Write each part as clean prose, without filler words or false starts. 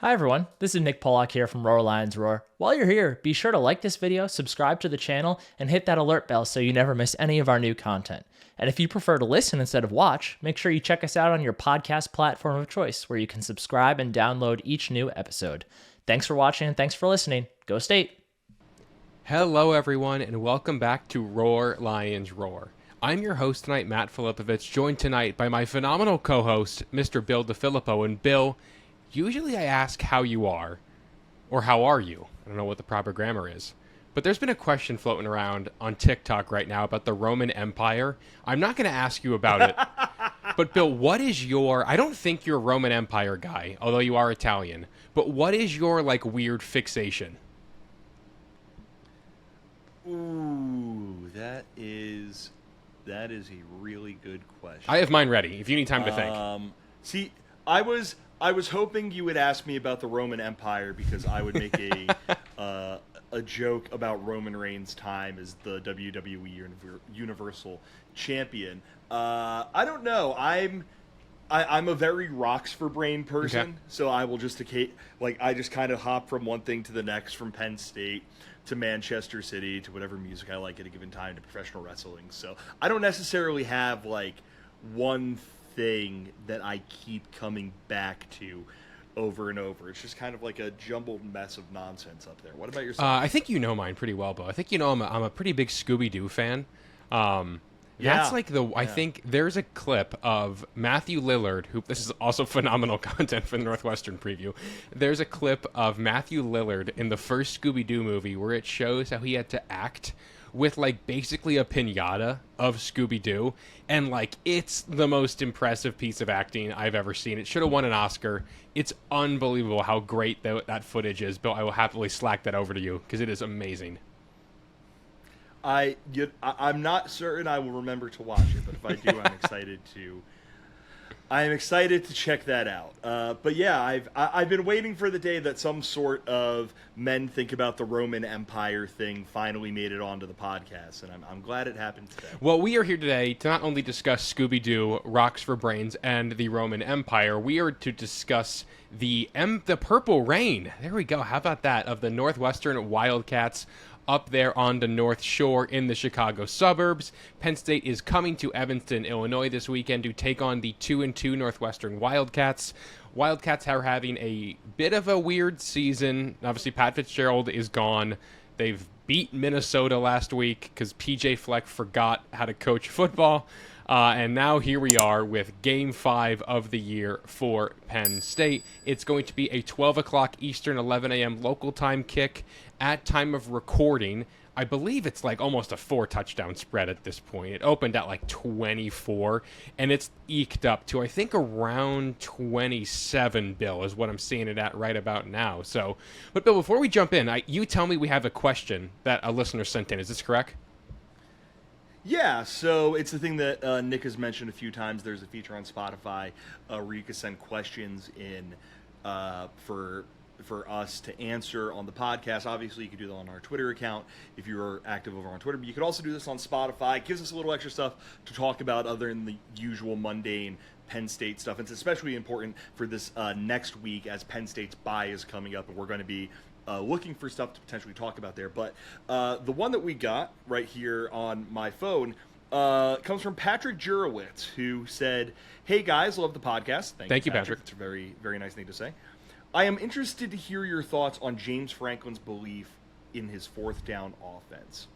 Hi everyone, this is Nick Pollock here from Roar Lions Roar. While you're here, be sure to like this video, subscribe to the channel, and hit that alert bell so you never miss any of our new content. And if you prefer to listen instead of watch, make sure you check us out on your podcast platform of choice where you can subscribe and download each new episode. Thanks for watching and thanks for listening. Go State! Hello everyone and welcome back to Roar Lions Roar. I'm your host tonight, Matt Filipovich, joined tonight by my phenomenal co-host, Mr. Bill DeFilippo. And Bill, usually I ask how you are, or how are you? I don't know what the proper grammar is. But there's been a question floating around on TikTok right now about the Roman Empire. I'm not going to ask you about it. But Bill, what is your, I don't think you're a Roman Empire guy, although you are Italian, but what is your, weird fixation? Ooh, that is a really good question. I have mine ready, if you need time to think. See, I was hoping you would ask me about the Roman Empire because I would make a joke about Roman Reigns' time as the WWE Universal Champion. I don't know. I'm a very rocks for brain person, okay. So I will just I just kind of hop from one thing to the next, from Penn State to Manchester City to whatever music I like at a given time to professional wrestling. So I don't necessarily have one thing that I keep coming back to over and over. It's just kind of like a jumbled mess of nonsense up there. What about yourself? I think you know mine pretty well, Bill. I think you know I'm a pretty big Scooby-Doo fan. Yeah. I think there's a clip of Matthew Lillard, who, this is also phenomenal content for the Northwestern preview. There's a clip of Matthew Lillard in the first Scooby-Doo movie where it shows how he had to act with basically a piñata of Scooby-Doo, and it's the most impressive piece of acting I've ever seen. It should have won an Oscar. It's unbelievable how great that footage is. Bill, I will happily slack that over to you because it is amazing. I'm not certain I will remember to watch it, but if I do, I'm excited to check that out. But yeah, I've been waiting for the day that some sort of men think about the Roman Empire thing finally made it onto the podcast, and I'm glad it happened today. Well, we are here today to not only discuss Scooby-Doo, Rocks for Brains, and the Roman Empire. We are to discuss the Purple Rain. There we go. How about that? Of the Northwestern Wildcats up there on the North Shore in the Chicago suburbs. Penn State is coming to Evanston, Illinois this weekend to take on the 2-2 Northwestern Wildcats. Wildcats are having a bit of a weird season. Obviously, Pat Fitzgerald is gone. They've beat Minnesota last week because PJ Fleck forgot how to coach football. And now here we are with Game 5 of the year for Penn State. It's going to be a 12 o'clock Eastern, 11 a.m. local time kick. At time of recording, I believe it's almost a 4-touchdown spread at this point. It opened at 24, and it's eked up to, I think, around 27, Bill, is what I'm seeing it at right about now. So, but Bill, before we jump in, you tell me we have a question that a listener sent in. Is this correct? Yeah, so it's the thing that Nick has mentioned a few times. There's a feature on Spotify where you can send questions in for us to answer on the podcast. Obviously, you can do that on our Twitter account if you're active over on Twitter, but you can also do this on Spotify. It gives us a little extra stuff to talk about other than the usual mundane Penn State stuff. It's especially important for this next week as Penn State's bye is coming up, and we're going to be looking for stuff to potentially talk about there. But the one that we got right here on my phone comes from Patrick Jurowitz, who said, "Hey guys, love the podcast." Thank you, Patrick. It's a very, very nice thing to say. I am interested to hear your thoughts on James Franklin's belief in his fourth down offense.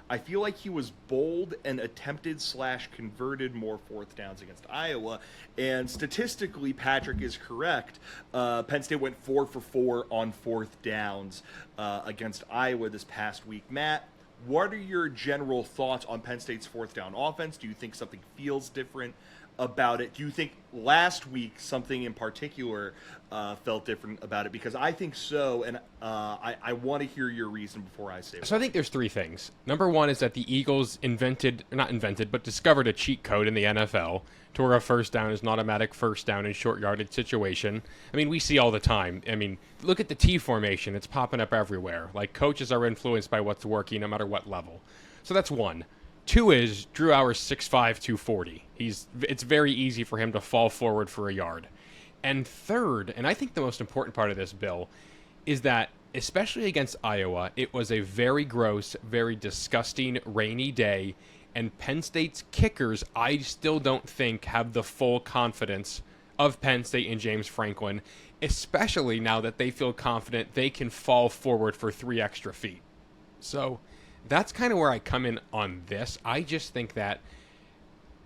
I feel like he was bold and attempted/converted more fourth downs against Iowa. And statistically, Patrick is correct. Penn State went 4 for 4 on fourth downs against Iowa this past week. Matt, what are your general thoughts on Penn State's fourth down offense? Do you think something feels different about it? Do you think last week something in particular felt different about it? Because I think so, and I want to hear your reason before I say it. So I think there's three things. Number one is that the Eagles discovered a cheat code in the NFL to where a first down is an automatic first down in short yardage situation. I mean, we see all the time. I mean, look at the T formation. It's popping up everywhere. Coaches are influenced by what's working no matter what level. So that's one. Two is Drew Hour's 6'5", 240. It's very easy for him to fall forward for a yard. And third, and I think the most important part of this, Bill, is that especially against Iowa, it was a very gross, very disgusting, rainy day, and Penn State's kickers, I still don't think, have the full confidence of Penn State and James Franklin, especially now that they feel confident they can fall forward for 3 extra feet. So that's kind of where I come in on this. I just think that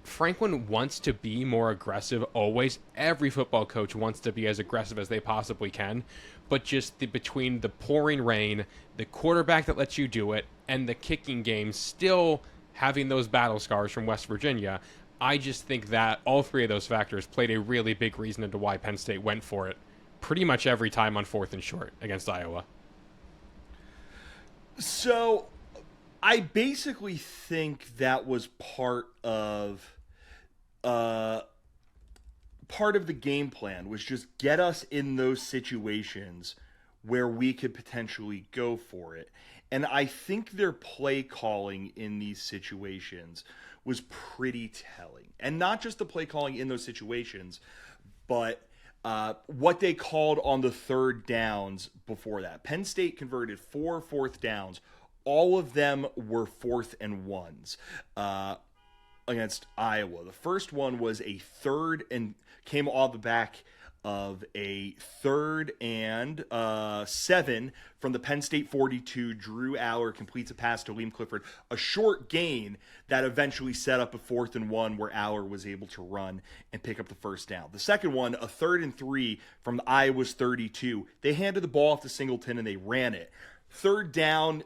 Franklin wants to be more aggressive always. Every football coach wants to be as aggressive as they possibly can. But just between the pouring rain, the quarterback that lets you do it, and the kicking game still having those battle scars from West Virginia, I just think that all 3 of those factors played a really big reason into why Penn State went for it pretty much every time on 4th and short against Iowa. So I basically think that was part of the game plan, was just get us in those situations where we could potentially go for it. And I think their play calling in these situations was pretty telling. And not just the play calling in those situations, but what they called on the third downs before that. Penn State converted 4 fourth downs. All of them were 4th and 1s. Against Iowa. The first one was a third and came off the back of a 3rd and 7 from the Penn State 42. Drew Aller completes a pass to Liam Clifford, a short gain that eventually set up a 4th and 1 where Aller was able to run and pick up the first down. The second one, a 3rd and 3 from Iowa's 32. They handed the ball off to Singleton and they ran it. Third down,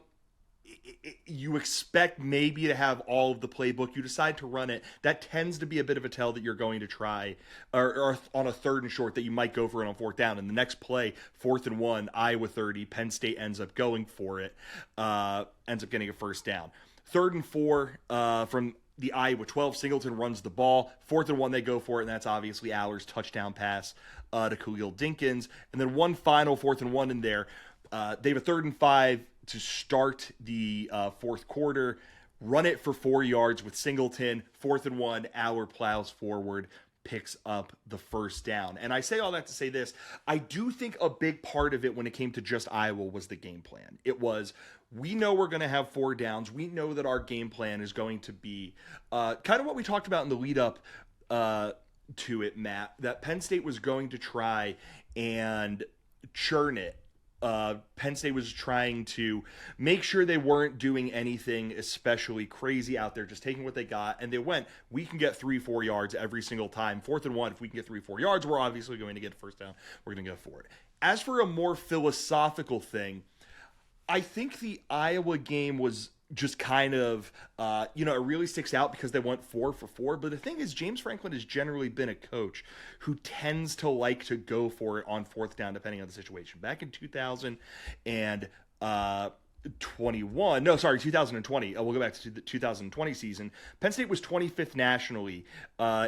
you expect maybe to have all of the playbook. You decide to run it. That tends to be a bit of a tell that you're going to try, or on a 3rd and short that you might go for it on 4th down. And the next play, 4th and 1, Iowa 30, Penn State ends up going for it, ends up getting a first down. 3rd and 4 from the Iowa 12, Singleton runs the ball. 4th and 1, they go for it, and that's obviously Aller's touchdown pass to Khalil Dinkins. And then one final 4th and 1 in there. They have a 3rd and 5 to start the 4th quarter, run it for 4 yards with Singleton, 4th and 1, Aller plows forward, picks up the first down. And I say all that to say this, I do think a big part of it when it came to just Iowa was the game plan. It was, we know we're going to have 4 downs. We know that our game plan is going to be kind of what we talked about in the lead up to it, Matt, that Penn State was going to try and churn it. Penn State was trying to make sure they weren't doing anything especially crazy out there, just taking what they got. And they went, we can get 3-4 yards every single time. 4th and 1, if we can get 3-4 yards, we're obviously going to get a first down. We're going to go for it. As for a more philosophical thing, I think the Iowa game was just kind of, it really sticks out because they went 4 for 4. But the thing is, James Franklin has generally been a coach who tends to like to go for it on 4th down, depending on the situation. Back in 2020. We'll go back to the 2020 season. Penn State was 25th nationally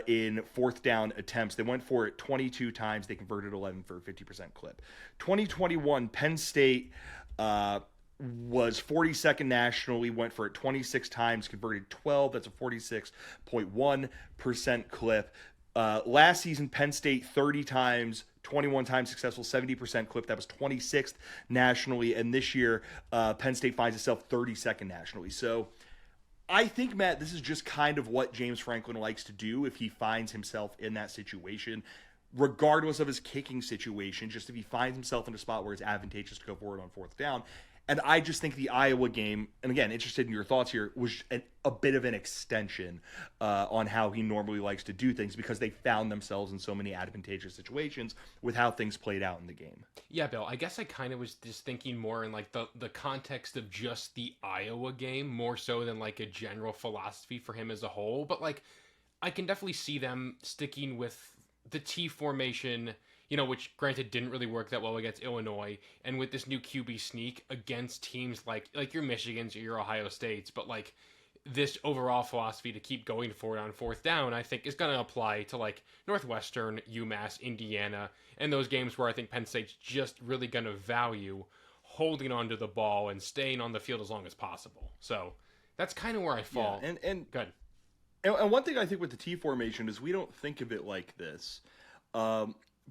in 4th down attempts. They went for it 22 times. They converted 11 for a 50% clip. 2021, Penn State was 42nd nationally, went for it 26 times, converted 12. That's a 46.1% clip. Last season, Penn State 30 times, 21 times successful, 70% clip. That was 26th nationally. And this year, Penn State finds itself 32nd nationally. So I think, Matt, this is just kind of what James Franklin likes to do if he finds himself in that situation, regardless of his kicking situation, just if he finds himself in a spot where it's advantageous to go forward on 4th down. And I just think the Iowa game, and again, interested in your thoughts here, was a bit of an extension on how he normally likes to do things because they found themselves in so many advantageous situations with how things played out in the game. Yeah, Bill, I guess I kind of was just thinking more in like the context of just the Iowa game, more so than like a general philosophy for him as a whole. But like, I can definitely see them sticking with the T formation, which granted didn't really work that well against Illinois, and with this new QB sneak against teams like your Michigans or your Ohio States, but like this overall philosophy to keep going for it on 4th down, I think is going to apply to like Northwestern, UMass, Indiana, and those games where I think Penn State's just really going to value holding onto the ball and staying on the field as long as possible. So that's kind of where I fall. Yeah, and good. And one thing I think with the T formation is we don't think of it like this.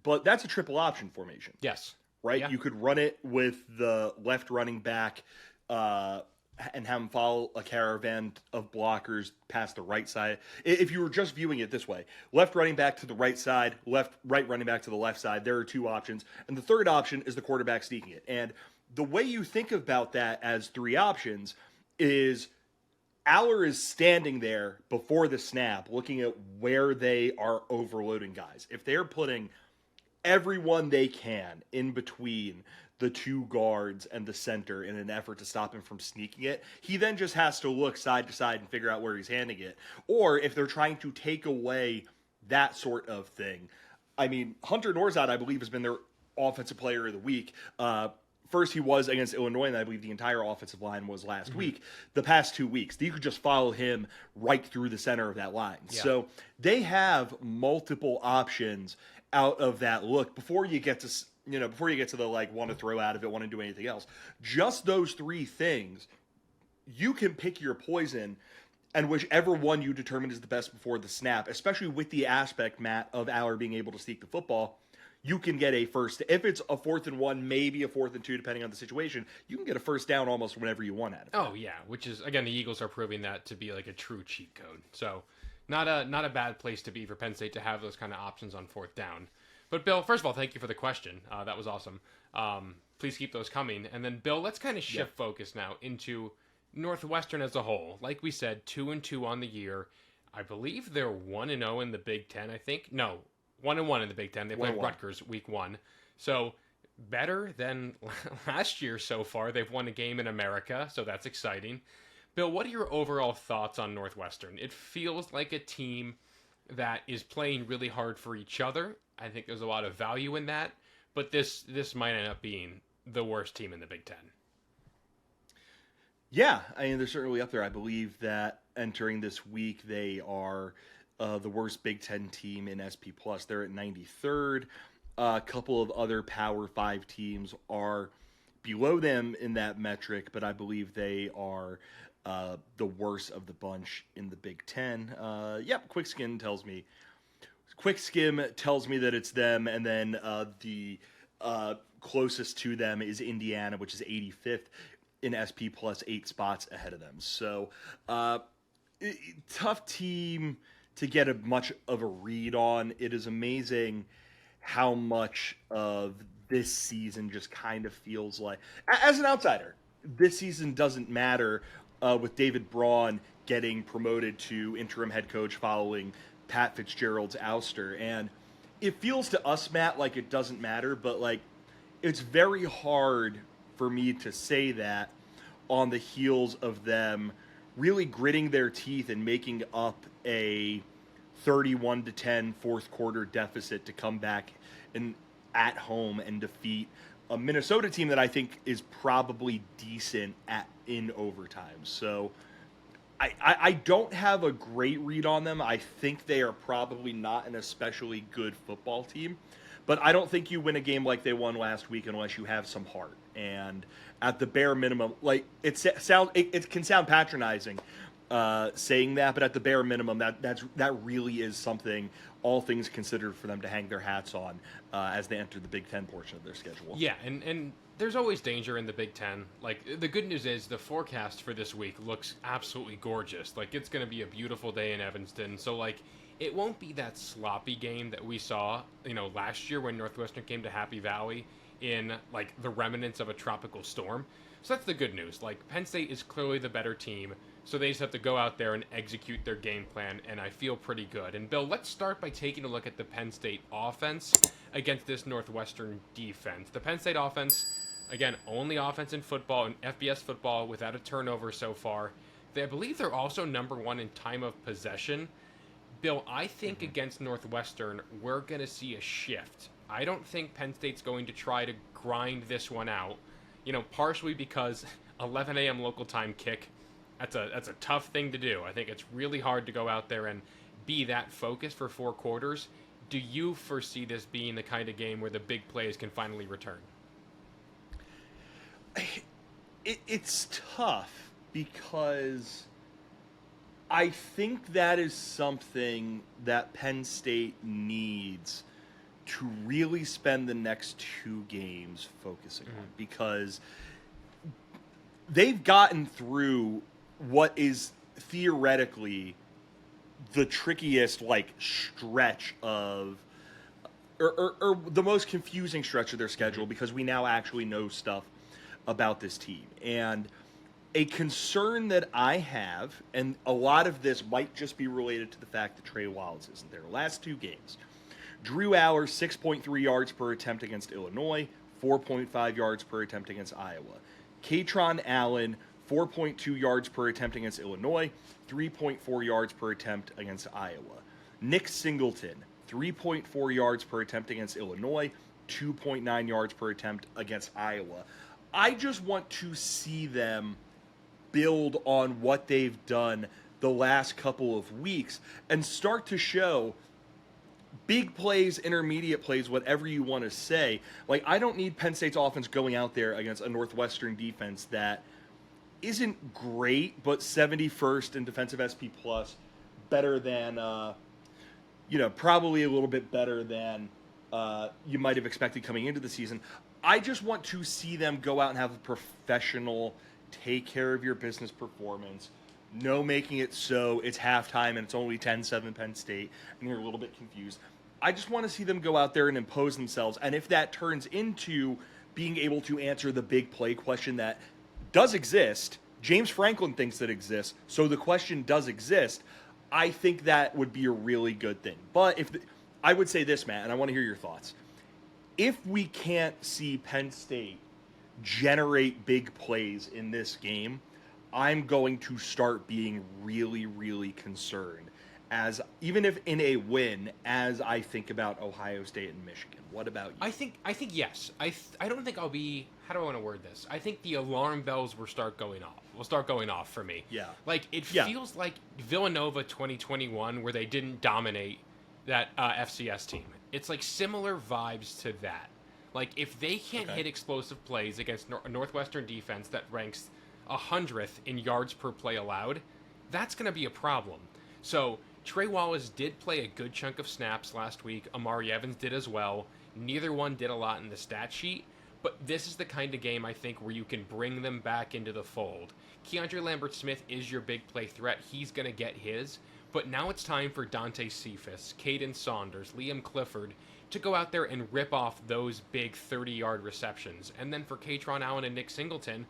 but that's a triple option formation. Yes. Right? Yeah. You could run it with the left running back and have him follow a caravan of blockers past the right side. If you were just viewing it this way, left running back to the right side, right running back to the left side, there are two options. And the third option is the quarterback sneaking it. And the way you think about that as three options is Aller is standing there before the snap looking at where they are overloading guys. If they're putting everyone they can in between the two guards and the center in an effort to stop him from sneaking it, he then just has to look side to side and figure out where he's handing it. Or if they're trying to take away that sort of thing, I mean, Hunter Norzad, I believe, has been their offensive player of the week. First, he was against Illinois, and I believe the entire offensive line was last week. The past 2 weeks, you could just follow him right through the center of that line. Yeah. So they have multiple options out of that look before you get to the like want to throw out of it, want to do anything else. Just those three things, you can pick your poison, and whichever one you determine is the best before the snap, especially with the aspect, Matt, of Aller being able to sneak the football. You can get a first. If it's a 4th and 1, maybe a 4th and 2, depending on the situation, you can get a first down almost whenever you want out of it. Oh yeah, which is, again, the Eagles are proving that to be like a true cheat code. So not a bad place to be for Penn State to have those kind of options on 4th down. But Bill, first of all, thank you for the question. That was awesome. Please keep those coming. And then Bill, let's kind of shift focus now into Northwestern as a whole. Like we said, 2-2 on the year. I believe they're 1-0 in the Big Ten. I think 1-1 in the Big Ten. They played Rutgers week 1. So better than last year so far. They've won a game in America, so that's exciting. Bill, what are your overall thoughts on Northwestern? It feels like a team that is playing really hard for each other. I think there's a lot of value in that, but this might end up being the worst team in the Big Ten. Yeah, I mean, they're certainly up there. I believe that entering this week, they are the worst Big Ten team in SP+. They're at 93rd. A couple of other Power 5 teams are below them in that metric, but I believe they are the worst of the bunch in the Big Ten. Quick Skim tells me that it's them, and then the closest to them is Indiana, which is 85th in SP+, 8 spots ahead of them. So tough team to get much of a read on. It is amazing how much of this season just kind of feels like, as an outsider, this season doesn't matter with David Braun getting promoted to interim head coach following Pat Fitzgerald's ouster. And it feels to us, Matt, like it doesn't matter, but like it's very hard for me to say that on the heels of them really gritting their teeth and making up a 31-10 fourth quarter deficit to come back and at home and defeat a Minnesota team that I think is probably decent in overtime. So I don't have a great read on them. I think they are probably not an especially good football team, but I don't think you win a game like they won last week unless you have some heart. And at the bare minimum, like it can sound patronizing saying that, but at the bare minimum, that really is something, all things considered, for them to hang their hats on as they enter the Big Ten portion of their schedule. Yeah, and there's always danger in the Big Ten. Like, the good news is the forecast for this week looks absolutely gorgeous. Like, it's going to be a beautiful day in Evanston. So, like, it won't be that sloppy game that we saw, last year when Northwestern came to Happy Valley in, like, the remnants of a tropical storm. So that's the good news. Like, Penn State is clearly the better team, so they just have to go out there and execute their game plan, and I feel pretty good. And, Bill, let's start by taking a look at the Penn State offense against this Northwestern defense. The Penn State offense, again, only offense in football, in FBS football, without a turnover so far. I believe they're also number 1 in time of possession. Bill, I think against Northwestern, we're going to see a shift. I don't think Penn State's going to try to grind this one out, partially because 11 a.m. local time kick, that's a tough thing to do. I think it's really hard to go out there and be that focused for 4 quarters. Do you foresee this being the kind of game where the big plays can finally return? It's tough because I think that is something that Penn State needs to really spend the next 2 games focusing on, because they've gotten through what is theoretically the trickiest stretch of or the most confusing stretch of their schedule, because we now actually know stuff about this team. And a concern that I have, and a lot of this might just be related to the fact that Trey Wiles isn't there. Last 2 games, Drew Aller, 6.3 yards per attempt against Illinois, 4.5 yards per attempt against Iowa. Katron Allen, 4.2 yards per attempt against Illinois, 3.4 yards per attempt against Iowa. Nick Singleton, 3.4 yards per attempt against Illinois, 2.9 yards per attempt against Iowa. I just want to see them build on what they've done the last couple of weeks and start to show big plays, intermediate plays, whatever you want to say. I don't need Penn State's offense going out there against a Northwestern defense that isn't great, but 71st in defensive SP+, better than, probably a little bit better than you might have expected coming into the season. I just want to see them go out and have a professional, take care of your business performance. No making it so it's halftime and it's only 10-7 Penn State and you're a little bit confused. I just want to see them go out there and impose themselves. And if that turns into being able to answer the big play question that does exist, James Franklin thinks that exists, so the question does exist, I think that would be a really good thing. But I would say this, Matt, and I want to hear your thoughts. If we can't see Penn State generate big plays in this game, I'm going to start being really, really concerned, as even if in a win, as I think about Ohio State and Michigan. What about you? I think yes. I don't think I'll be. How do I want to word this? I think the alarm bells will start going off for me. Yeah. It feels like Villanova 2021, where they didn't dominate that FCS team. It's similar vibes to that. If they can't hit explosive plays against a Northwestern defense that ranks 100th in yards per play allowed, that's going to be a problem. So Trey Wallace did play a good chunk of snaps last week. Amari Evans did as well. Neither one did a lot in the stat sheet, but this is the kind of game, I think, where you can bring them back into the fold. Keandre Lambert-Smith is your big play threat. He's going to get his, but now it's time for Dante Cephas, Caden Saunders, Liam Clifford to go out there and rip off those big 30-yard receptions. And then for Katron Allen and Nick Singleton,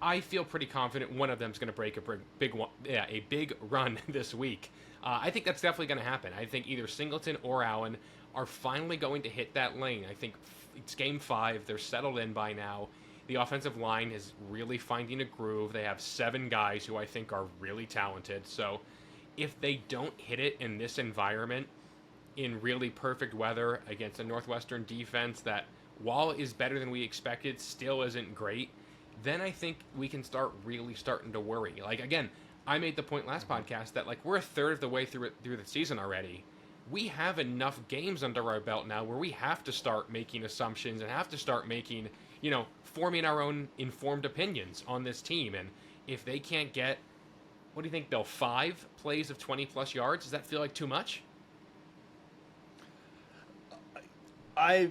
I feel pretty confident one of them is going to break a big run this week. I think that's definitely going to happen. I think either Singleton or Allen are finally going to hit that lane. I think it's game 5. They're settled in by now. The offensive line is really finding a groove. They have 7 guys who I think are really talented. So if they don't hit it in this environment, in really perfect weather against a Northwestern defense that, while is better than we expected, still isn't great, then I think we can starting to worry. Again, I made the point last podcast that we're a third of the way through the season already. We have enough games under our belt now where we have to start making assumptions and have to start making, forming our own informed opinions on this team. And if they can't get, what do you think, Bill, 5 plays of 20-plus yards? Does that feel like too much? I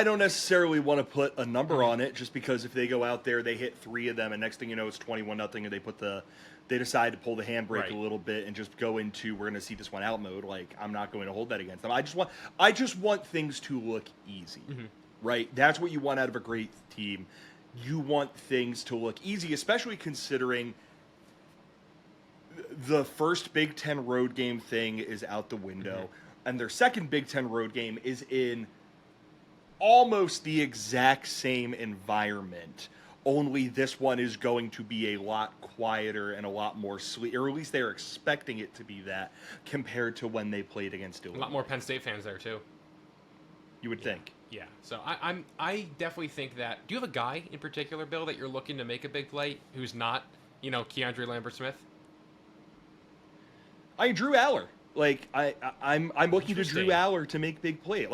don't necessarily want to put a number on it, just because if they go out there, they hit 3 of them, and next thing you know, it's 21-0, and they decide to pull the handbrake a little bit and just go into, we're going to see this one out mode. I'm not going to hold that against them. I just want things to look easy, right? That's what you want out of a great team. You want things to look easy, especially considering the first Big Ten road game thing is out the window, and their second Big Ten road game is in almost the exact same environment, only this one is going to be a lot quieter and a lot more sleep, or at least they're expecting it to be that, compared to when they played against Illinois. A lot more Penn State fans there too. You would think. Yeah. So I definitely think that. Do you have a guy in particular, Bill, that you're looking to make a big play who's not, Keandre Lambert-Smith? Drew Aller. I'm looking to Drew Aller to make big play.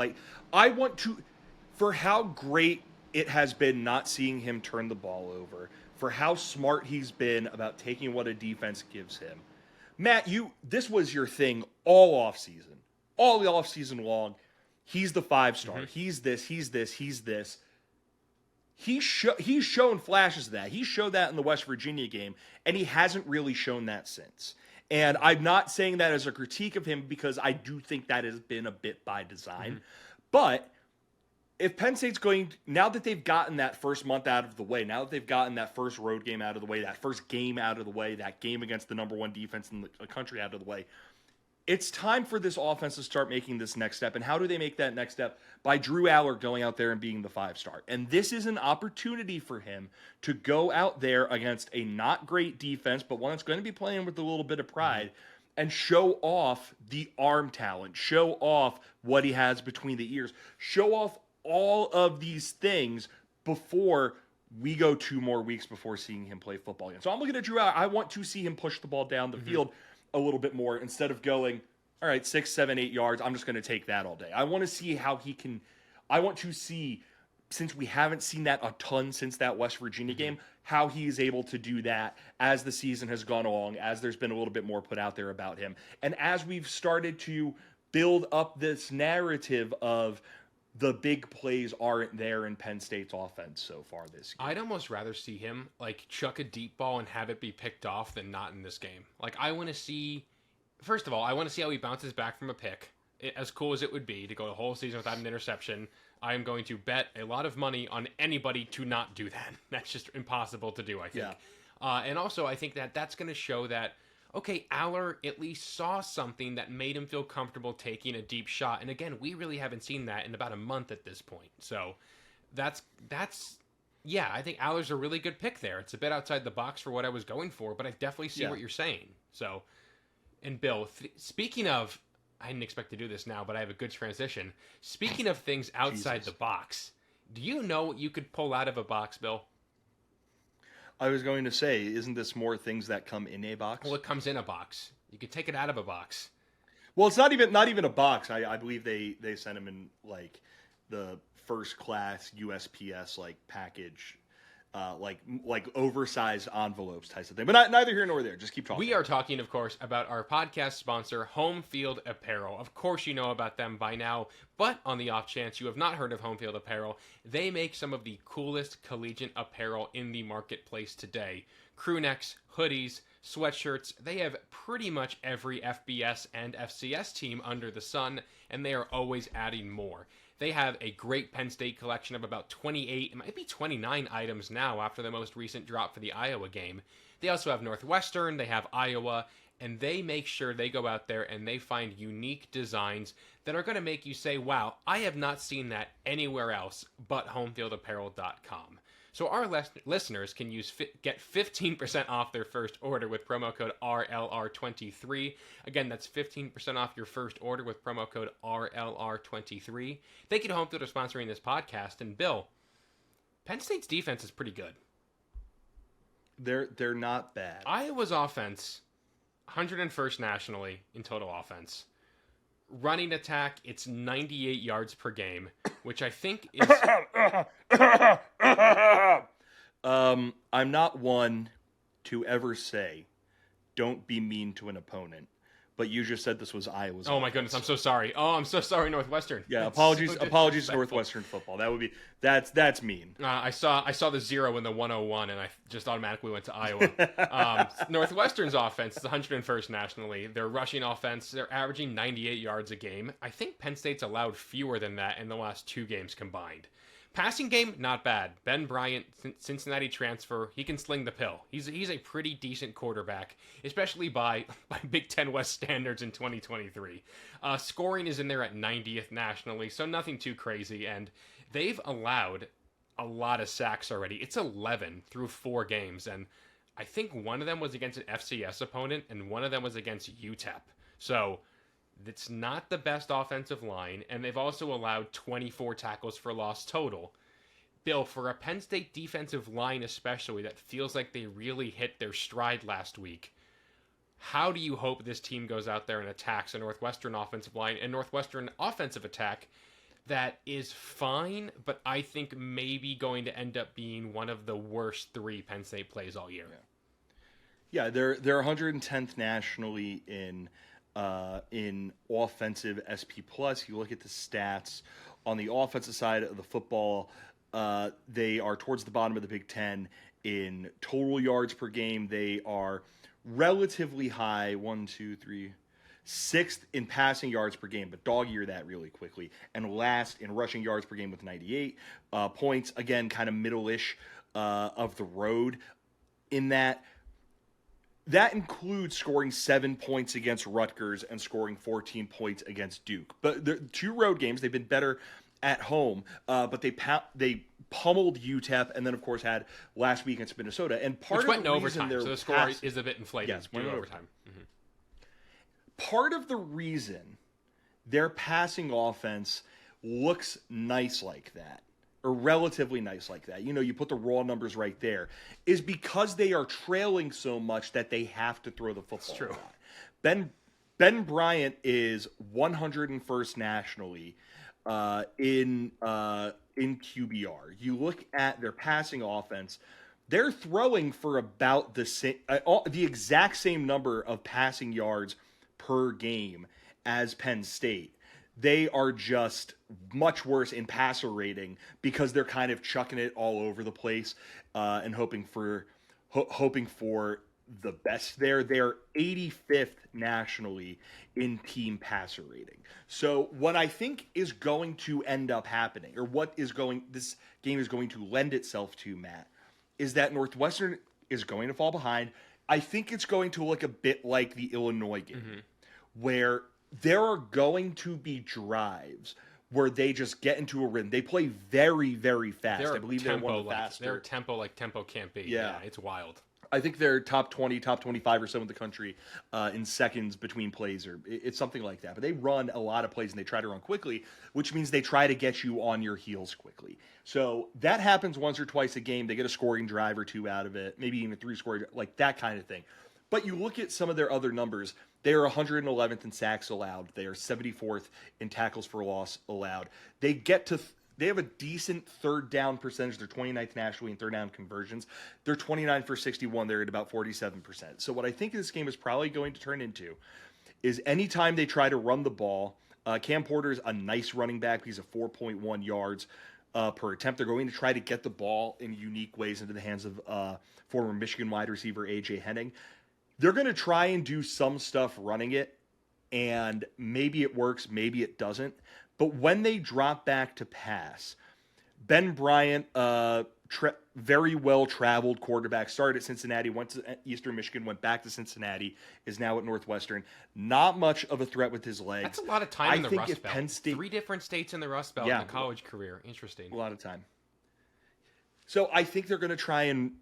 I want to, for how great it has been not seeing him turn the ball over, for how smart he's been about taking what a defense gives him. Matt, this was your thing all offseason long. he's the 5-star. Mm-hmm. He's this, he's this, he's this. He's shown flashes of that. He showed that in the West Virginia game, and he hasn't really shown that since. And I'm not saying that as a critique of him, because I do think that has been a bit by design. Mm-hmm. But if Penn State's now that they've gotten that first month out of the way, now that they've gotten that first road game out of the way, that first game out of the way, that game against the number 1 defense in the country out of the way, it's time for this offense to start making this next step. And how do they make that next step? By Drew Aller going out there and being the 5-star. And this is an opportunity for him to go out there against a not great defense, but one that's going to be playing with a little bit of pride, and show off the arm talent, show off what he has between the ears, show off all of these things before we go 2 more weeks before seeing him play football again. So I'm looking at Drew Aller. I want to see him push the ball down the field a little bit more, instead of going, all right, 6, 7, 8 yards, I'm just going to take that all day. I want to see how he can. I want to see, since we haven't seen that a ton since that West Virginia game, how he is able to do that as the season has gone along, as there's been a little bit more put out there about him, and as we've started to build up this narrative of the big plays aren't there in Penn State's offense so far this year. I'd almost rather see him like chuck a deep ball and have it be picked off than not in this game. Like, I want to see, first of all, I want to see how he bounces back from a pick. As cool as it would be to go the whole season without an interception, I am going to bet a lot of money on anybody to not do that. That's just impossible to do, I think. Yeah. And also, I think that that's going to show that, okay, Aller at least saw something that made him feel comfortable taking a deep shot. And again, we really haven't seen that in about a month at this point. So that's yeah, I think Aller's a really good pick there. It's a bit outside the box for what I was going for, but I definitely see what you're saying. So, and Bill, speaking of, I didn't expect to do this now, but I have a good transition. Speaking of things outside the box, do you know what you could pull out of a box, Bill? I was going to say, isn't this more things that come in a box? Well, it comes in a box. You could take it out of a box. Well, it's not even a box. I believe they sent them in like the first class USPS like package, like oversized envelopes types of thing. But neither here nor there. Just keep talking. We are talking, of course, about our podcast sponsor, Home Field Apparel. Of course, you know about them by now, but on the off chance you have not heard of Home Field Apparel, they make some of the coolest collegiate apparel in the marketplace today. Crew necks, hoodies, sweatshirts. They have pretty much every FBS and FCS team under the sun, and they are always adding more. They have a great Penn State collection of about 28, it might be 29 items now after the most recent drop for the Iowa game. They also have Northwestern, they have Iowa, and they make sure they go out there and they find unique designs that are going to make you say, wow, I have not seen that anywhere else but homefieldapparel.com. So our listeners can get 15% off their first order with promo code RLR23. Again, that's 15% off your first order with promo code RLR23. Thank you to Home Field for sponsoring this podcast. And Bill, Penn State's defense is pretty good. They're not bad. Iowa's offense, 101st nationally in total offense. Running attack, it's 98 yards per game, which I think is... I'm not one to ever say, don't be mean to an opponent. But you just said this was Iowa's. Oh my goodness, I'm so sorry. Oh, I'm so sorry, Northwestern. Yeah, That's apologies to Northwestern football. That would be that's mean. I saw the 0 in the 101, and I just automatically went to Iowa. Northwestern's offense is 101st nationally. Their rushing offense, they're averaging 98 yards a game. I think Penn State's allowed fewer than that in the last 2 games combined. Passing game, not bad. Ben Bryant, Cincinnati transfer, he can sling the pill. He's a pretty decent quarterback, especially by Big Ten West standards in 2023. Scoring is in there at 90th nationally, so nothing too crazy, and they've allowed a lot of sacks already. It's 11 through 4 games, and I think one of them was against an FCS opponent, and one of them was against UTEP. So it's not the best offensive line, and they've also allowed 24 tackles for loss total. Bill, for a Penn State defensive line especially that feels like they really hit their stride last week, how do you hope this team goes out there and attacks a Northwestern offensive line and Northwestern offensive attack that is fine, but I think maybe going to end up being one of the worst 3 Penn State plays all year? Yeah, they're 110th nationally in in offensive SP plus. You look at the stats on the offensive side of the football. They are towards the bottom of the Big Ten in total yards per game. They are relatively high, 6th in passing yards per game, but dog ear that really quickly. And last in rushing yards per game with 98 points. Again, kind of middle-ish of the road in that. That includes scoring 7 points against Rutgers and scoring 14 points against Duke. But the 2 road games, they've been better at home, but they pummeled UTEP, and then of course had last week against Minnesota. And part Which of went the in reason overtime, so the score is a bit inflated. Yes, went in overtime. Mm-hmm. Part of the reason their passing offense looks nice like that, or relatively nice like that, you put the raw numbers right there, is because they are trailing so much that they have to throw the football. It's true. A lot. Ben Bryant is 101st nationally in QBR. You look at their passing offense; they're throwing for about the exact same number of passing yards per game as Penn State. They are just much worse in passer rating because they're kind of chucking it all over the place and hoping for the best there. They're 85th nationally in team passer rating. So what I think is going to end up happening, or this game is going to lend itself to, Matt, is that Northwestern is going to fall behind. I think it's going to look a bit like the Illinois game, where there are going to be drives where they just get into a rhythm. They play very, very fast. I believe they're one of the faster. Their tempo can't be. Yeah, it's wild. I think they're top 20, top 25 or so in the country in seconds between plays, or it's something like that. But they run a lot of plays and they try to run quickly, which means they try to get you on your heels quickly. So that happens once or twice a game. They get a scoring drive or 2 out of it, maybe even 3 scoring, like that kind of thing. But you look at some of their other numbers, they are 111th in sacks allowed. They are 74th in tackles for loss allowed. They have a decent third down percentage. They're 29th nationally in third down conversions. They're 29 for 61. They're at about 47%. So what I think this game is probably going to turn into is anytime they try to run the ball, Cam Porter is a nice running back. He's a 4.1 yards per attempt. They're going to try to get the ball in unique ways into the hands of former Michigan wide receiver A.J. Henning. They're going to try and do some stuff running it, and maybe it works, maybe it doesn't. But when they drop back to pass, Ben Bryant, very well-traveled quarterback, started at Cincinnati, went to Eastern Michigan, went back to Cincinnati, is now at Northwestern. Not much of a threat with his legs. That's a lot of time in the Rust Belt. Penn State, 3 different states in the Rust Belt in a college career. Interesting. A lot of time. So I think they're going to try and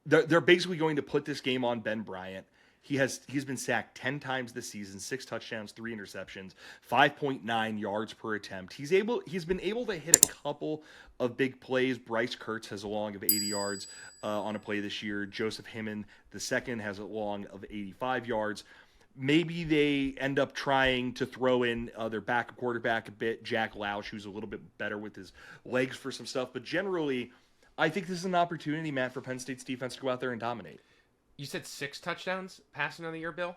they're basically going to put this game on Ben Bryant. He's been sacked 10 times this season, 6 touchdowns, 3 interceptions, 5.9 yards per attempt. He's been able to hit a couple of big plays. Bryce Kurtz has a long of 80 yards on a play this year. Joseph Hyman II has a long of 85 yards. Maybe they end up trying to throw in their backup quarterback a bit, Jack Lausch, who's a little bit better with his legs for some stuff. But generally, I think this is an opportunity, Matt, for Penn State's defense to go out there and dominate. You said 6 touchdowns passing on the year, Bill?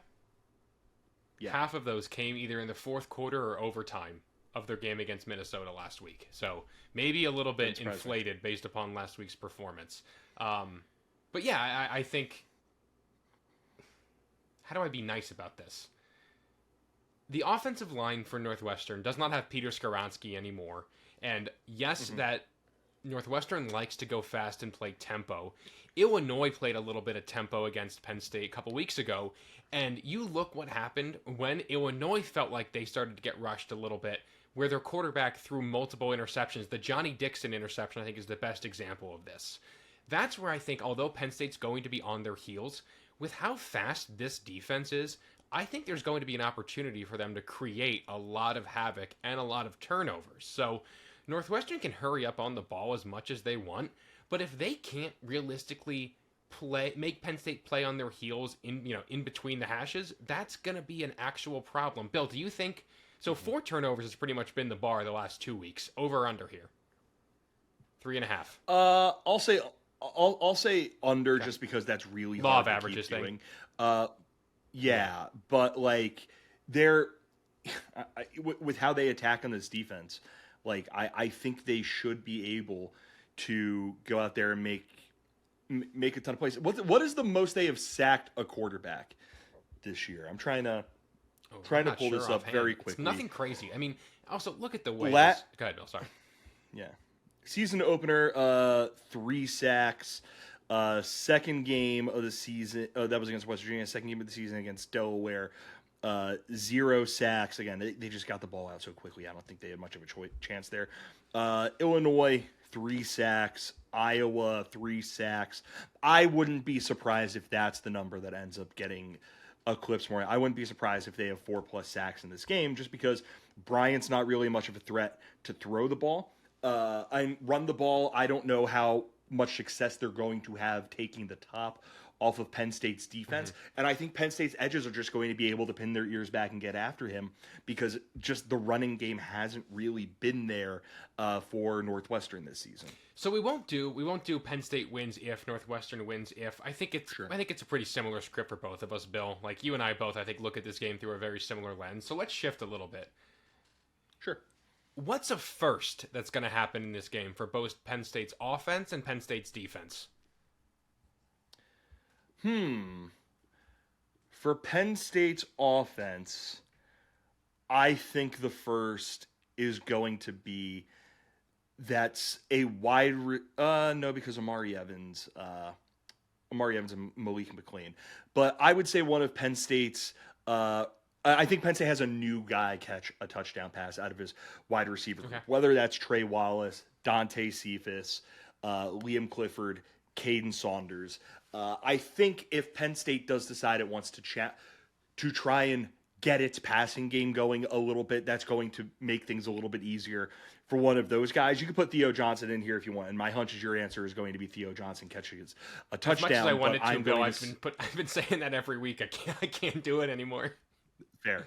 Yeah. Half of those came either in the fourth quarter or overtime of their game against Minnesota last week. So maybe a little bit inflated based upon last week's performance. But yeah, I think... How do I be nice about this? The offensive line for Northwestern does not have Peter Skoronski anymore. And yes, that Northwestern likes to go fast and play tempo. Illinois played a little bit of tempo against Penn State a couple weeks ago, and you look what happened when Illinois felt like they started to get rushed a little bit, where their quarterback threw multiple interceptions. The Johnny Dixon interception, I think, is the best example of this. That's where I think, although Penn State's going to be on their heels, with how fast this defense is, I think there's going to be an opportunity for them to create a lot of havoc and a lot of turnovers. So Northwestern can hurry up on the ball as much as they want, but if they can't realistically make Penn State play on their heels in between the hashes, that's going to be an actual problem. Bill, do you think so? 4 turnovers has pretty much been the bar the last 2 weeks. Over or under here? 3.5. I'll say under, just because that's really law hard of to averages keep doing. thing. Yeah, but like they're with how they attack on this defense. Like I think they should be able to go out there and make a ton of plays. What is the most they have sacked a quarterback this year? I'm trying to pull this up very quickly. It's nothing crazy. I mean, also look at the way. Go ahead, Bill. Sorry. Yeah, season opener, 3 sacks. Second game of the season, that was against West Virginia. Second game of the season against Delaware, 0 sacks. Again, they just got the ball out so quickly. I don't think they had much of a chance there. Illinois, 3 sacks. Iowa, 3 sacks. I wouldn't be surprised if that's the number that ends up getting eclipsed more. I wouldn't be surprised if they have 4+ sacks in this game, just because Bryant's not really much of a threat to throw the ball. I run the ball. I don't know how much success they're going to have taking the top off of Penn State's defense. And I think Penn State's edges are just going to be able to pin their ears back and get after him, because just the running game hasn't really been there for Northwestern this season. So we won't do Penn State wins if, Northwestern wins if. I think it's a pretty similar script for both of us, Bill. Like, you and I both, I think, look at this game through a very similar lens. So let's shift a little bit. Sure. What's a first that's going to happen in this game for both Penn State's offense and Penn State's defense? For Penn State's offense, I think the first is going to be that's a no, because Amari Evans and Malik McLean. But I would say one of Penn State's I think Penn State has a new guy catch a touchdown pass out of his wide receiver group. Whether that's Trey Wallace, Dante Cephas, Liam Clifford, Caden Saunders. I think if Penn State does decide it wants to try and get its passing game going a little bit, that's going to make things a little bit easier for one of those guys. You can put Theo Johnson in here if you want, and my hunch is your answer is going to be Theo Johnson catching a touchdown. As much as I wanted to, Bill, I've been saying that every week. I can't do it anymore. Fair.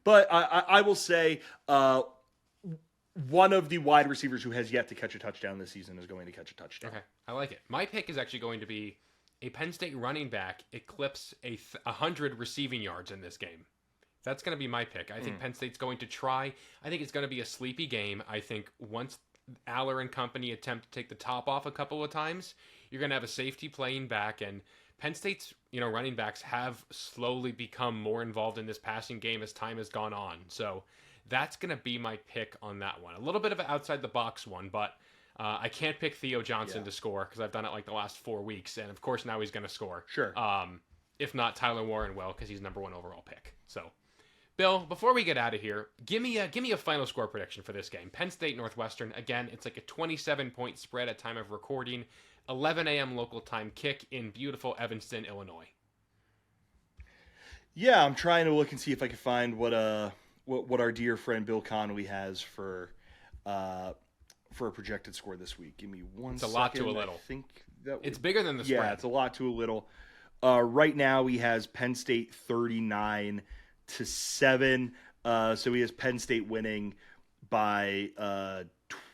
But I will say one of the wide receivers who has yet to catch a touchdown this season is going to catch a touchdown. Okay, I like it. My pick is actually going to be a Penn State running back eclipse 100 receiving yards in this game. That's going to be my pick. I think Penn State's going to try. I think it's going to be a sleepy game. I think once Aller and company attempt to take the top off a couple of times, you're going to have a safety playing back, and Penn State's running backs have slowly become more involved in this passing game as time has gone on. So that's going to be my pick on that one. A little bit of an outside the box one, but I can't pick Theo Johnson to score because I've done it like the last 4 weeks, and of course now he's going to score. Sure. If not, Tyler Warren will, because he's #1 overall pick. So, Bill, before we get out of here, give me a final score prediction for this game. Penn State Northwestern. Again, it's like a 27-point spread at time of recording. 11 a.m. local time kick in beautiful Evanston, Illinois. Yeah, I'm trying to look and see if I can find what our dear friend Bill Connolly has for a projected score this week. Give me one second. It's a lot to a little. I think that it's bigger than the spread. Yeah, it's a lot to a little. Right now he has Penn State 39-7. So he has Penn State winning by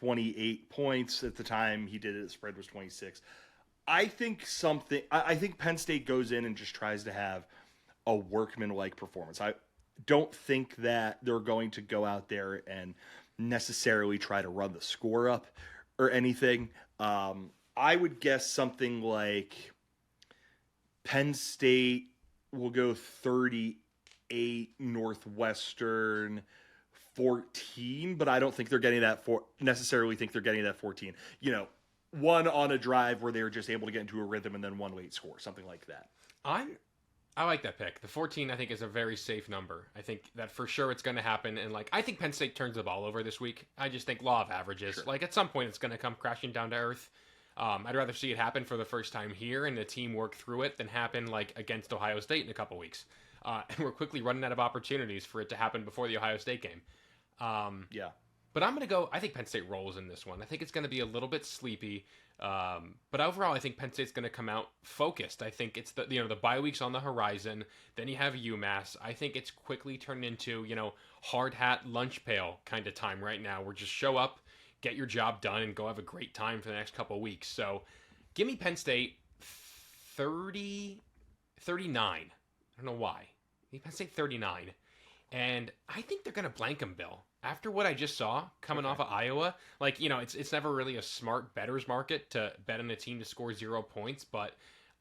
28 points. At the time he did it, the spread was 26. I think Penn State goes in and just tries to have a workman-like performance. I don't think that they're going to go out there and necessarily try to run the score up or anything. I would guess something like Penn State will go 38, Northwestern 14, but I don't think they're getting that necessarily think they're getting that 14. One on a drive where they were just able to get into a rhythm and then one late score, something like that. I like that pick. The 14, I think, is a very safe number. I think that for sure it's going to happen. And, I think Penn State turns the ball over this week. I just think law of averages. Sure. At some point, it's going to come crashing down to earth. I'd rather see it happen for the first time here and the team work through it than happen, against Ohio State in a couple weeks. And we're quickly running out of opportunities for it to happen before the Ohio State game. Yeah. But I'm going to go, I think Penn State rolls in this one. I think it's going to be a little bit sleepy. But overall, I think Penn State's going to come out focused. I think it's the bye week's on the horizon. Then you have UMass. I think it's quickly turned into, hard hat, lunch pail kind of time right now, where just show up, get your job done, and go have a great time for the next couple of weeks. So give me Penn State 39. I don't know why. Give me Penn State 39. And I think they're going to blank them, Bill. After what I just saw coming off of Iowa, like, it's never really a smart bettor's market to bet on a team to score 0 points, but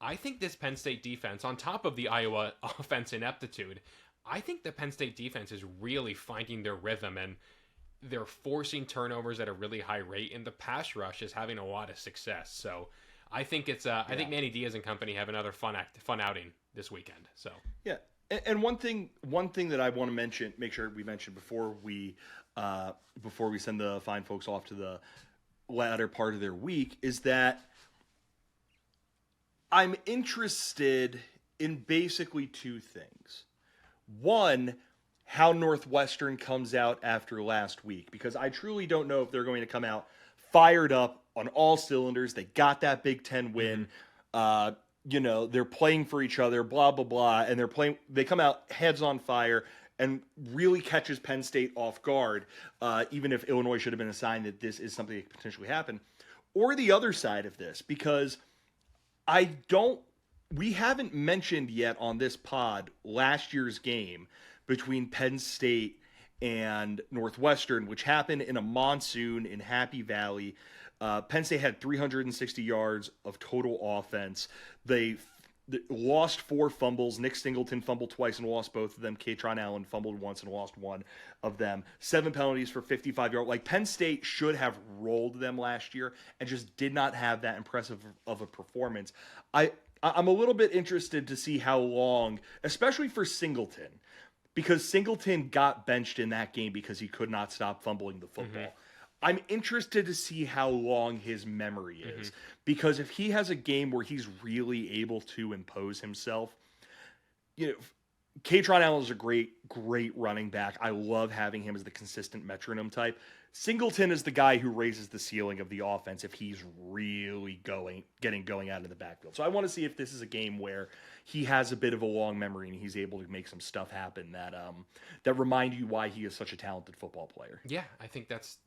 I think this Penn State defense, on top of the Iowa offense ineptitude, I think the Penn State defense is really finding their rhythm, and they're forcing turnovers at a really high rate, and the pass rush is having a lot of success. So I think I think Manny Diaz and company have another fun outing this weekend. So yeah. And one thing that I want to make sure we mention before we send the fine folks off to the latter part of their week is that I'm interested in basically two things. One, how Northwestern comes out after last week, because I truly don't know if they're going to come out fired up on all cylinders. They got that Big Ten win. They're playing for each other, blah, blah, blah. And they come out heads on fire and really catches Penn State off guard, even if Illinois should have been a sign that this is something that could potentially happen. Or the other side of this, because we haven't mentioned yet on this pod last year's game between Penn State and Northwestern, which happened in a monsoon in Happy Valley. Penn State had 360 yards of total offense. They lost 4 fumbles. Nick Singleton fumbled twice and lost both of them. Katron Allen fumbled once and lost one of them. 7 penalties for 55 yards. Like, Penn State should have rolled them last year and just did not have that impressive of a performance. I'm a little bit interested to see how long, especially for Singleton, because Singleton got benched in that game because he could not stop fumbling the football. Mm-hmm. I'm interested to see how long his memory is, because if he has a game where he's really able to impose himself, Katron Allen is a great running back. I love having him as the consistent metronome type. Singleton is the guy who raises the ceiling of the offense if he's really getting going out of the backfield. So I want to see if this is a game where he has a bit of a long memory and he's able to make some stuff happen that remind you why he is such a talented football player. Yeah, I think that's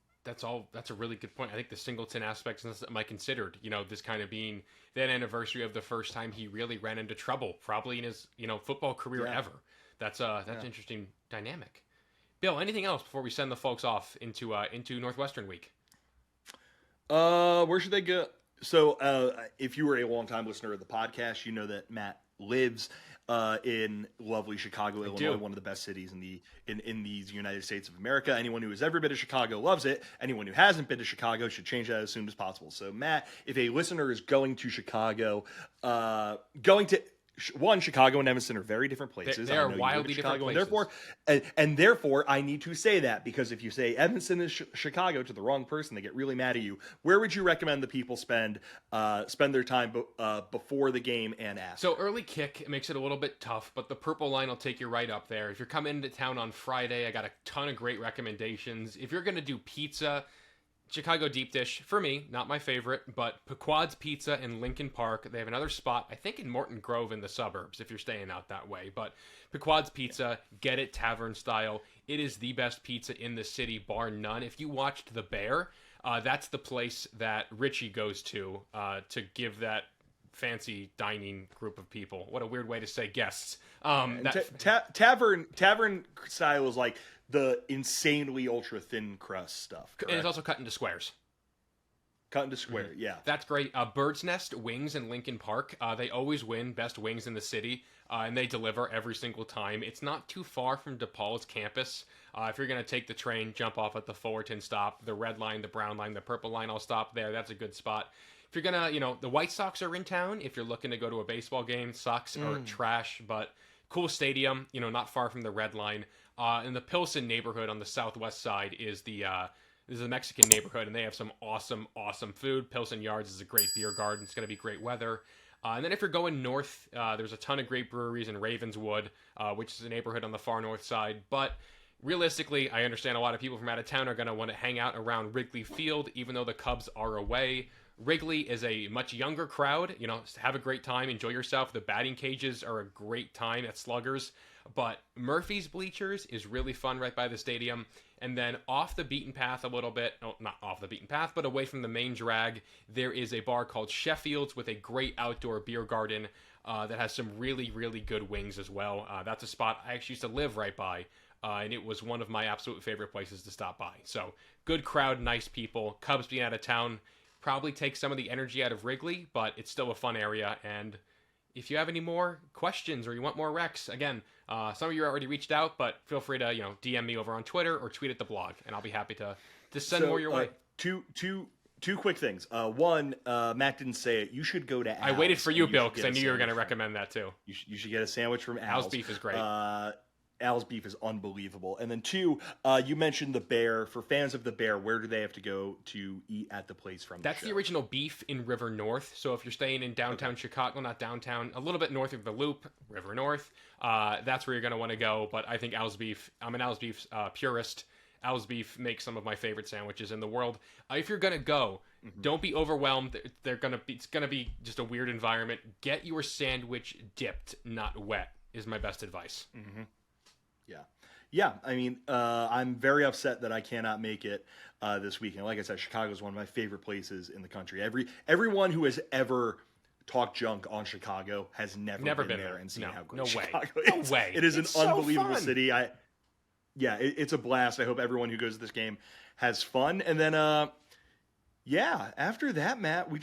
a really good point. I think the Singleton aspect is something I considered, this kind of being that anniversary of the first time he really ran into trouble, probably in his, football career ever. That's an interesting dynamic. Bill, anything else before we send the folks off into Northwestern week? Where should they go? So, if you were a longtime listener of the podcast, you know that Matt lives in lovely Chicago, Illinois, one of the best cities in these United States of America. Anyone who has ever been to Chicago loves it. Anyone who hasn't been to Chicago should change that as soon as possible. So, Matt, if a listener is going to Chicago, Chicago and Evanston are very different places. They are wildly different places. And therefore, I need to say that, because if you say Evanston is Chicago to the wrong person, they get really mad at you. Where would you recommend the people spend their time before the game and after? So early kick makes it a little bit tough, but the Purple Line will take you right up there. If you're coming into town on Friday, I got a ton of great recommendations. If you're going to do pizza, Chicago deep dish, for me, not my favorite, but Pequod's Pizza in Lincoln Park. They have another spot, I think, in Morton Grove in the suburbs, if you're staying out that way. But Pequod's Pizza, get it tavern style. It is the best pizza in the city, bar none. If you watched The Bear, that's the place that Richie goes to give that fancy dining group of people. What a weird way to say guests. Tavern style is like the insanely ultra thin crust stuff. Correct? And it's also cut into squares. Cut into square, yeah. That's great. Bird's Nest Wings in Lincoln Park. They always win best wings in the city, and they deliver every single time. It's not too far from DePaul's campus. If you're going to take the train, jump off at the Fullerton stop, the red line, the brown line, the purple line, I'll stop there. That's a good spot. If you're going to, the White Sox are in town. If you're looking to go to a baseball game, Sox are trash, but cool stadium, not far from the red line. In the Pilsen neighborhood on the southwest side is this is a Mexican neighborhood, and they have some awesome food. Pilsen Yards is a great beer garden. It's going to be great weather. And then if you're going north, there's a ton of great breweries in Ravenswood, which is a neighborhood on the far north side. But realistically, I understand a lot of people from out of town are going to want to hang out around Wrigley Field, even though the Cubs are away. Wrigley is a much younger crowd. Have a great time, enjoy yourself. The batting cages are a great time at Sluggers. But Murphy's Bleachers is really fun right by the stadium. And then off the beaten path a little bit, not off the beaten path, but away from the main drag, there is a bar called Sheffield's with a great outdoor beer garden that has some really, really good wings as well. That's a spot I actually used to live right by and it was one of my absolute favorite places to stop by. So good crowd, nice people. Cubs being out of town probably takes some of the energy out of Wrigley, but it's still a fun area. And if you have any more questions or you want more recs, again, some of you already reached out, but feel free to DM me over on Twitter or tweet at the blog, and I'll be happy to send more your way. Two quick things. One, Matt didn't say it. You should go to Al's. I waited for you, Bill, because I knew you were going to recommend that too. You should get a sandwich from Al's. Al's beef is great. Al's beef is unbelievable. And then two, you mentioned the Bear. For fans of the Bear, where do they have to go to eat at the place from? That's the original Beef in River North. So if you're staying in downtown Chicago, not downtown, a little bit north of the Loop, River North, that's where you're going to want to go. But I think Al's Beef, I'm an Al's Beef purist. Al's Beef makes some of my favorite sandwiches in the world. If you're gonna go, don't be overwhelmed. It's gonna be just a weird environment. Get your sandwich dipped, not wet, is my best advice. Yeah. I mean, I'm very upset that I cannot make it this weekend. Like I said, Chicago is one of my favorite places in the country. Everyone who has ever talked junk on Chicago has never been there and seen how great Chicago is. No way. It is an unbelievable fun. city. It's a blast. I hope everyone who goes to this game has fun. And then, after that, Matt, we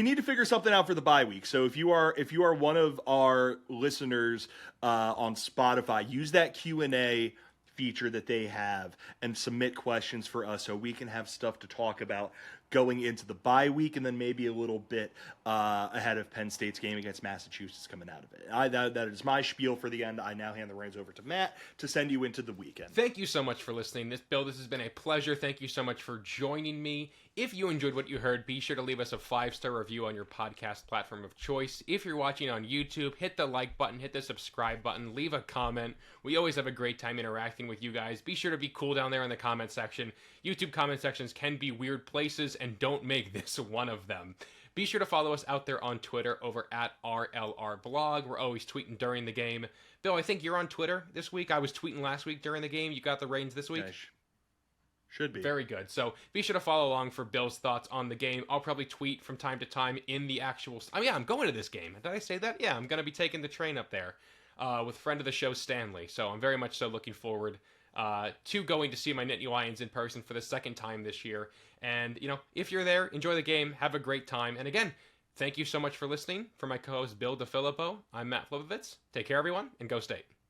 need to figure something out for the bye week. So if you are one of our listeners on Spotify, use that Q&A feature that they have and submit questions for us so we can have stuff to talk about going into the bye week and then maybe a little bit ahead of Penn State's game against Massachusetts coming out of it. That is my spiel for the end. I now hand the reins over to Matt to send you into the weekend. Thank you so much for listening. This has been a pleasure. Thank you so much for joining me. If you enjoyed what you heard, be sure to leave us a 5-star review on your podcast platform of choice. If you're watching on YouTube, hit the like button, hit the subscribe button, leave a comment. We always have a great time interacting with you guys. Be sure to be cool down there in the comment section. YouTube comment sections can be weird places, and don't make this one of them. Be sure to follow us out there on Twitter over at RLRblog. We're always tweeting during the game. Bill, I think you're on Twitter this week. I was tweeting last week during the game. You got the reins this week? Should be. Very good. So be sure to follow along for Bill's thoughts on the game. I'll probably tweet from time to time in the actual... I'm going to this game. Did I say that? Yeah, I'm going to be taking the train up there with friend of the show, Stanley. So I'm very much so looking forward to going to see my Nittany Lions in person for the second time this year. And, if you're there, enjoy the game. Have a great time. And again, thank you so much for listening. For my co-host, Bill DeFilippo, I'm Matt Flibovitz. Take care, everyone, and go State.